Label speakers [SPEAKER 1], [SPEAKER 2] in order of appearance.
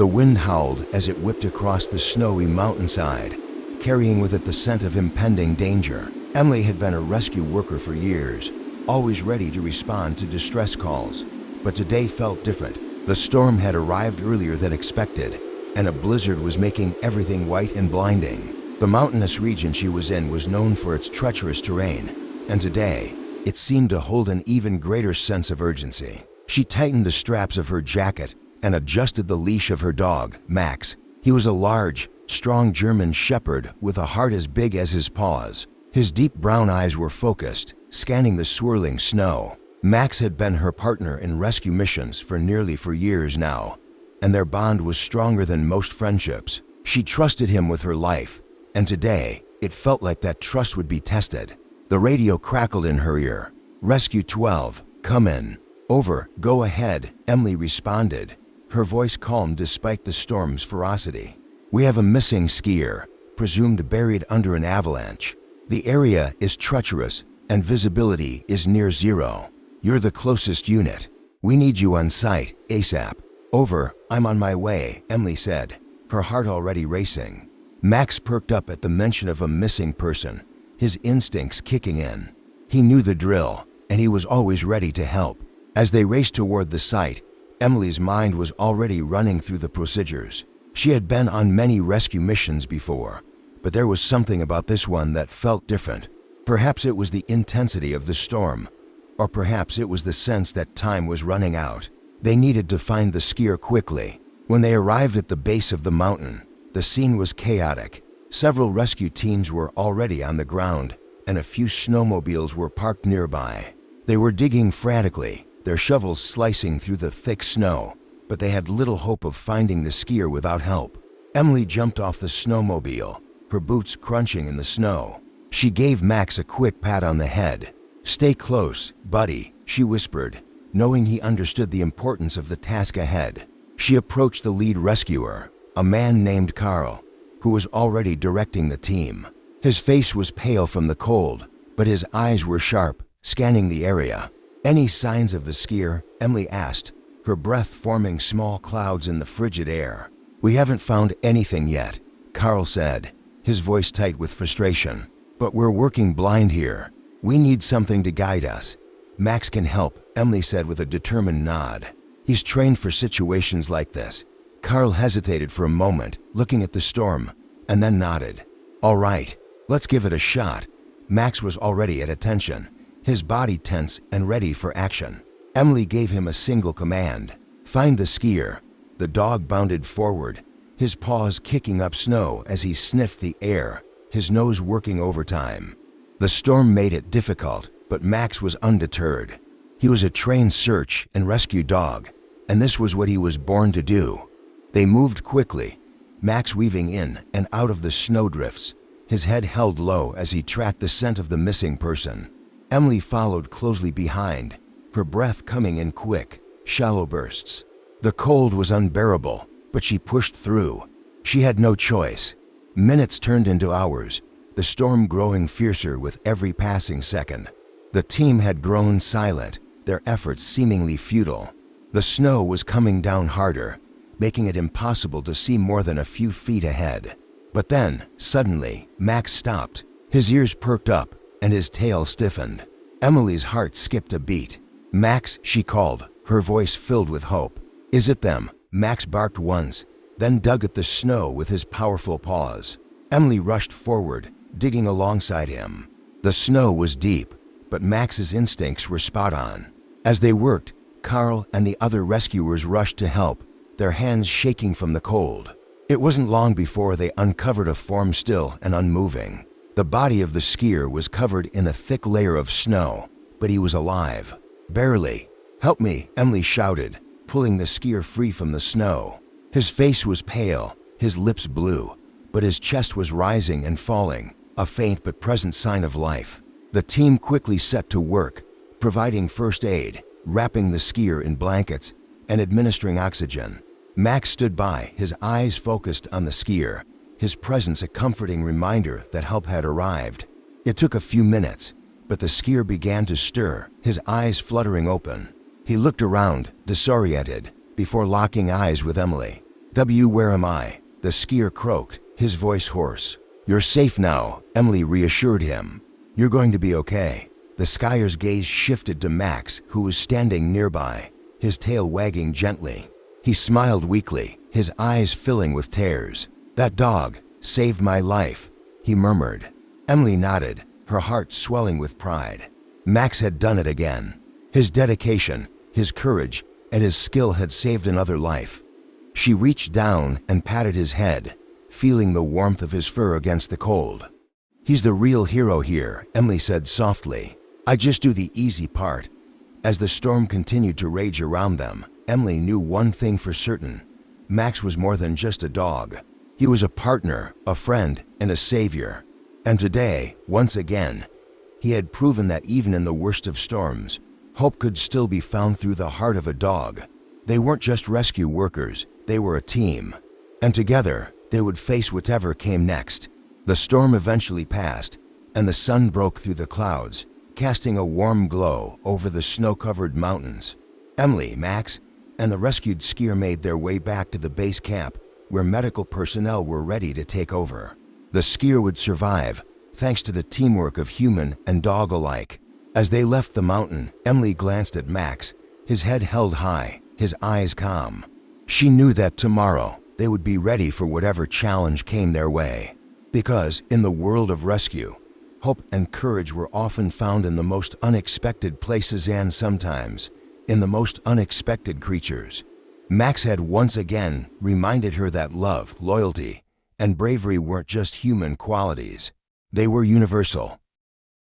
[SPEAKER 1] The wind howled as it whipped across the snowy mountainside, carrying with it the scent of impending danger. Emily had been a rescue worker for years, always ready to respond to distress calls. But today felt different. The storm had arrived earlier than expected, and a blizzard was making everything white and blinding. The mountainous region she was in was known for its treacherous terrain, and today, it seemed to hold an even greater sense of urgency. She tightened the straps of her jacket and adjusted the leash of her dog, Max. He was a large, strong German shepherd with a heart as big as his paws. His deep brown eyes were focused, scanning the swirling snow. Max had been her partner in rescue missions for nearly 4 years now, and their bond was stronger than most friendships. She trusted him with her life, and today, it felt like that trust would be tested. The radio crackled in her ear. "Rescue 12, come in." "Over, go ahead," Emily responded, her voice calm despite the storm's ferocity. "We have a missing skier, presumed buried under an avalanche. The area is treacherous and visibility is near zero. You're the closest unit. We need you on site, ASAP." "Over, I'm on my way," Emily said, her heart already racing. Max perked up at the mention of a missing person, his instincts kicking in. He knew the drill, and he was always ready to help. As they raced toward the site, Emily's mind was already running through the procedures. She had been on many rescue missions before, but there was something about this one that felt different. Perhaps it was the intensity of the storm, or perhaps it was the sense that time was running out. They needed to find the skier quickly. When they arrived at the base of the mountain, the scene was chaotic. Several rescue teams were already on the ground, and a few snowmobiles were parked nearby. They were digging frantically, their shovels slicing through the thick snow, but they had little hope of finding the skier without help. Emily jumped off the snowmobile, her boots crunching in the snow. She gave Max a quick pat on the head. "Stay close, buddy," she whispered, knowing he understood the importance of the task ahead. She approached the lead rescuer, a man named Carl, who was already directing the team. His face was pale from the cold, but his eyes were sharp, scanning the area. "Any signs of the skier?" Emily asked, her breath forming small clouds in the frigid air. "We haven't found anything yet," Carl said, his voice tight with frustration. "But we're working blind here. We need something to guide us." "Max can help," Emily said with a determined nod. "He's trained for situations like this." Carl hesitated for a moment, looking at the storm, and then nodded. "All right, let's give it a shot." Max was already at attention, his body tense and ready for action. Emily gave him a single command: "Find the skier." The dog bounded forward, his paws kicking up snow as he sniffed the air, his nose working overtime. The storm made it difficult, but Max was undeterred. He was a trained search and rescue dog, and this was what he was born to do. They moved quickly, Max weaving in and out of the snowdrifts, his head held low as he tracked the scent of the missing person. Emily followed closely behind, her breath coming in quick, shallow bursts. The cold was unbearable, but she pushed through. She had no choice. Minutes turned into hours, the storm growing fiercer with every passing second. The team had grown silent, their efforts seemingly futile. The snow was coming down harder, making it impossible to see more than a few feet ahead. But then, suddenly, Max stopped. His ears perked up, and his tail stiffened. Emily's heart skipped a beat. "Max," she called, her voice filled with hope. "Is it them?" Max barked once, then dug at the snow with his powerful paws. Emily rushed forward, digging alongside him. The snow was deep, but Max's instincts were spot on. As they worked, Carl and the other rescuers rushed to help, their hands shaking from the cold. It wasn't long before they uncovered a form still and unmoving. The body of the skier was covered in a thick layer of snow, but he was alive. Barely. "Help me," Emily shouted, pulling the skier free from the snow. His face was pale, his lips blue, but his chest was rising and falling, a faint but present sign of life. The team quickly set to work, providing first aid, wrapping the skier in blankets, and administering oxygen. Max stood by, his eyes focused on the skier, his presence a comforting reminder that help had arrived. It took a few minutes, but the skier began to stir, his eyes fluttering open. He looked around, disoriented, before locking eyes with Emily. Where am I?" the skier croaked, his voice hoarse. "You're safe now," Emily reassured him. "You're going to be okay." The skier's gaze shifted to Max, who was standing nearby, his tail wagging gently. He smiled weakly, his eyes filling with tears. "That dog saved my life," he murmured. Emily nodded, her heart swelling with pride. Max had done it again. His dedication, his courage, and his skill had saved another life. She reached down and patted his head, feeling the warmth of his fur against the cold. "He's the real hero here," Emily said softly. "I just do the easy part." As the storm continued to rage around them, Emily knew one thing for certain. Max was more than just a dog. He was a partner, a friend, and a savior. And today, once again, he had proven that even in the worst of storms, hope could still be found through the heart of a dog. They weren't just rescue workers, they were a team. And together, they would face whatever came next. The storm eventually passed, and the sun broke through the clouds, casting a warm glow over the snow-covered mountains. Emily, Max, and the rescued skier made their way back to the base camp, where medical personnel were ready to take over. The skier would survive, thanks to the teamwork of human and dog alike. As they left the mountain, Emily glanced at Max, his head held high, his eyes calm. She knew that tomorrow they would be ready for whatever challenge came their way. Because in the world of rescue, hope and courage were often found in the most unexpected places and sometimes in the most unexpected creatures. Max had once again reminded her that love, loyalty, and bravery weren't just human qualities. They were universal.